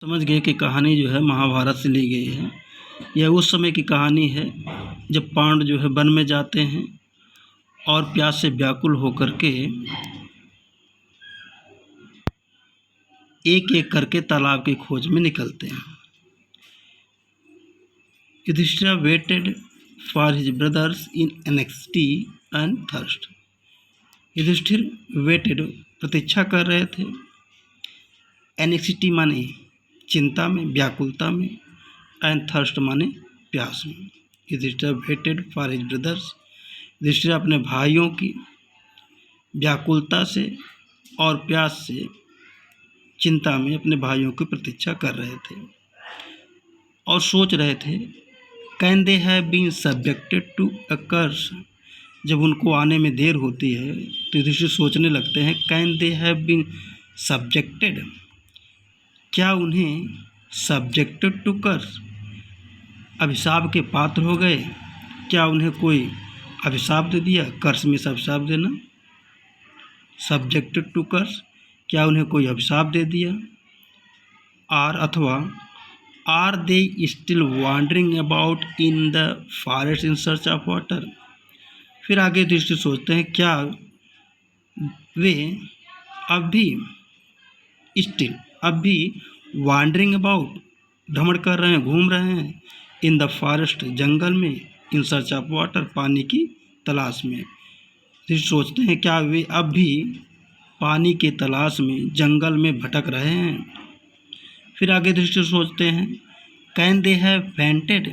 समझ गए कि कहानी जो है महाभारत से ली गई है। यह उस समय की कहानी है जब पांडव जो है वन में जाते हैं और प्यास से व्याकुल होकर के एक एक करके तालाब की खोज में निकलते हैं। Yudhishthir waited for his brothers in anxiety and thirst. Yudhishthir waited प्रतीक्षा कर रहे थे, एंग्जाइटी माने चिंता में, व्याकुलता में, एंड थर्स्ट माने प्यास में। Yudhishthira waited for his brothers, Yudhishthira अपने भाइयों की व्याकुलता से और प्यास से चिंता में अपने भाइयों की प्रतीक्षा कर रहे थे और सोच रहे थे, can they have been subjected to a curse. जब उनको आने में देर होती है तो युधिष्ठिर सोचने लगते हैं, can they have been subjected, क्या उन्हें सब्जेक्टेड टू कर्स, अभिशाप के पात्र हो गए, क्या उन्हें कोई अभिशाप दे दिया। कर्स में अभिशाप देना, सब्जेक्टेड टू कर्स, क्या उन्हें कोई अभिशाप दे दिया। आर अथवा are they still wandering about in the forest in search of water. फिर आगे दृष्टि सोचते हैं, क्या वे अब भी वॉन्डरिंग अबाउट, भ्रमण कर रहे हैं, घूम रहे हैं, इन द फॉरेस्ट जंगल में, इन सर्च ऑफ वाटर, पानी की तलाश में। फिर सोचते हैं, क्या वे अब भी पानी की तलाश में जंगल में भटक रहे हैं। फिर आगे दृष्टि सोचते हैं, कैन दे हैव फेंटेड,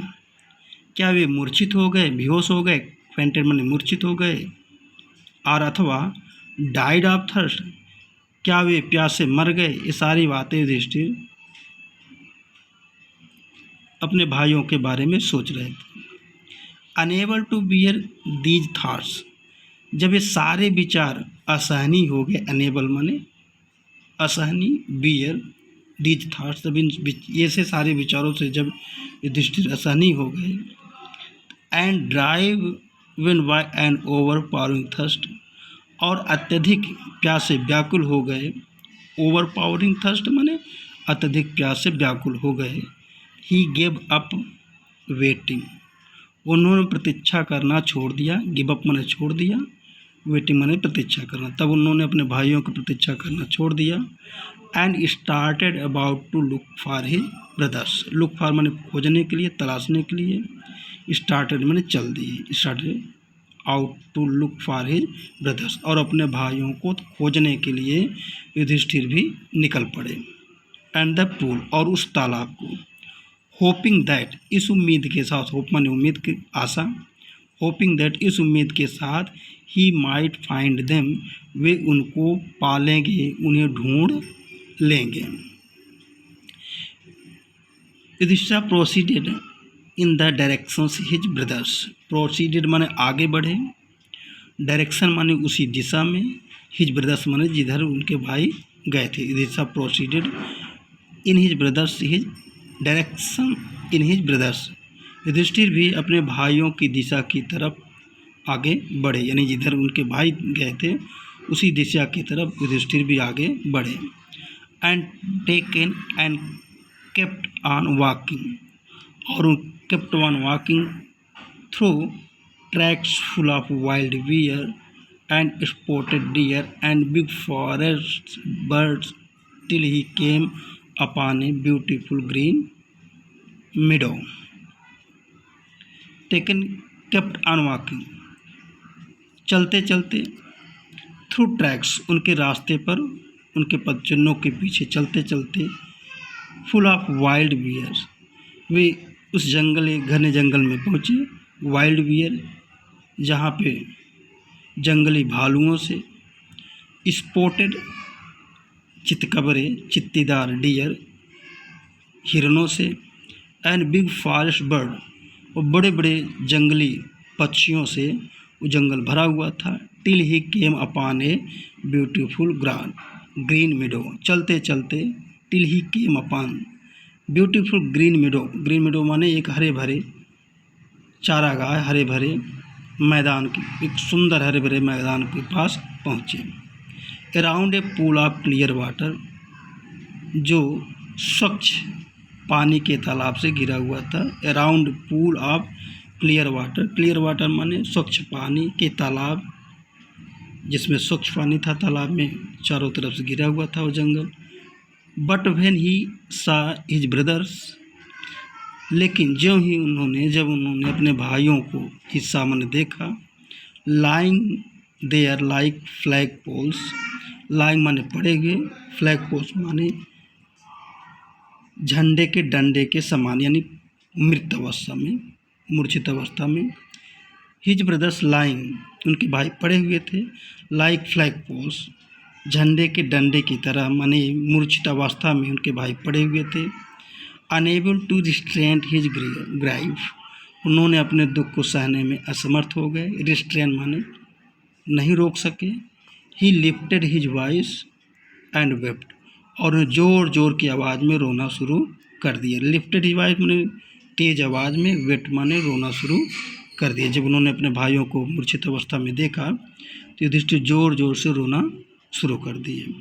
क्या वे मूर्छित हो गए, बेहोश हो गए, फेंटेड माने मूर्छित हो गए। और अथवा डाइड ऑफ थर्स्ट, क्या वे प्यास से मर गए। ये सारी बातें युधिष्ठिर अपने भाइयों के बारे में सोच रहे थे। Unable to bear these thoughts, जब ये सारे विचार असहनीय हो गए, अनेबल माने असहनीय, बियर दीज थाट्स, जब इन ऐसे सारे विचारों से जब युधिष्ठिर असहनीय हो गए, and driven by an overpowering thirst, और अत्यधिक प्यास से व्याकुल हो गए। ओवर पावरिंग थर्स्ट माने अत्यधिक प्यास से व्याकुल हो गए। ही गेव अप वेटिंग, उन्होंने प्रतीक्षा करना छोड़ दिया। गिव अप माने छोड़ दिया, वेटिंग माने प्रतीक्षा करना। तब उन्होंने अपने भाइयों की प्रतीक्षा करना छोड़ दिया। And started about to look for his brothers, look for माने खोजने के लिए, तलाशने के लिए, स्टार्टेड माने चल दिए, started out to look for his brothers, और अपने भाइयों को खोजने के लिए युधिष्ठिर भी निकल पड़े। एंड द पूल, और उस तालाब को, होपिंग दैट, इस उम्मीद के साथ, होप माने उम्मीद की आशा, होपिंग दैट इस उम्मीद के साथ, ही माइट फाइंड देम, वे उनको पालेंगे, उन्हें ढूंढ लेंगे। Yudhishthir proceeded in the direction his brothers, proceeded माने आगे बढ़े, डायरेक्शन माने उसी दिशा में, हिज ब्रदर्स माने जिधर उनके भाई गए थे। Yudhishthir proceeded in his brothers, his direction in his brothers, Yudhishthir भी अपने भाइयों की दिशा की तरफ आगे बढ़े, यानी जिधर उनके भाई गए थे उसी दिशा की तरफ युधिष्ठिर भी आगे बढ़े। And taken and kept on walking, और kept on walking through tracks full of wild bear and spotted deer and big forest birds till he came upon a beautiful green meadow. Taken kept on walking, चलते चलते, through tracks, उनके रास्ते पर, उनके पदचिन्हों के पीछे चलते चलते, फुल ऑफ वाइल्ड बियर, वे उस घने जंगल में पहुँचे। वाइल्ड बियर, जहाँ पे जंगली भालुओं से, स्पॉटेड चितकबरे, चित्तीदार डियर, हिरणों से, एंड बिग फॉरेस्ट बर्ड, और बड़े बड़े जंगली पक्षियों से वो जंगल भरा हुआ था। Till he came upon a beautiful green meadow, चलते चलते, till he came upon beautiful green meadow, green meadow माने एक हरे भरे चारागाह, हरे भरे मैदान की, एक सुंदर हरे भरे मैदान के पास पहुँचे। Around a pool of clear water, जो स्वच्छ पानी के तालाब से घिरा हुआ था। Around pool of clear water, clear water माने स्वच्छ पानी के तालाब, जिसमें स्वच्छ पानी था, तालाब में चारों तरफ से घिरा हुआ था वो जंगल। बट व्हेन ही सा हिज ब्रदर्स, लेकिन जब उन्होंने अपने भाइयों को हिस्सा माने देखा, lying there like flag poles, lying माने पड़े हुए, फ्लैग पोल्स माने झंडे के डंडे के समान, यानी मृत अवस्था में, मूर्छित अवस्था में। हिज ब्रदर्स लाइंग, उनके भाई पड़े हुए थे, लाइक फ्लैग पोल्स, झंडे के डंडे की तरह, माने मूर्छित अवस्था में उनके भाई पड़े हुए थे। अनेबल टू रिस्ट्रेन हिज ग्राइव, उन्होंने अपने दुख को सहने में असमर्थ हो गए। रिस्ट्रेन माने नहीं रोक सके। ही lifted his voice and wept, और उन्हें ज़ोर ज़ोर की आवाज़ में रोना शुरू कर दिया। लिफ्टेड हिज वॉइस माने तेज़ आवाज़ में, वेप्ट माने रोना शुरू कर दिया। जब उन्होंने अपने भाइयों को मूर्छित अवस्था में देखा तो युधिष्ठिर ज़ोर ज़ोर से रोना शुरू कर दिए।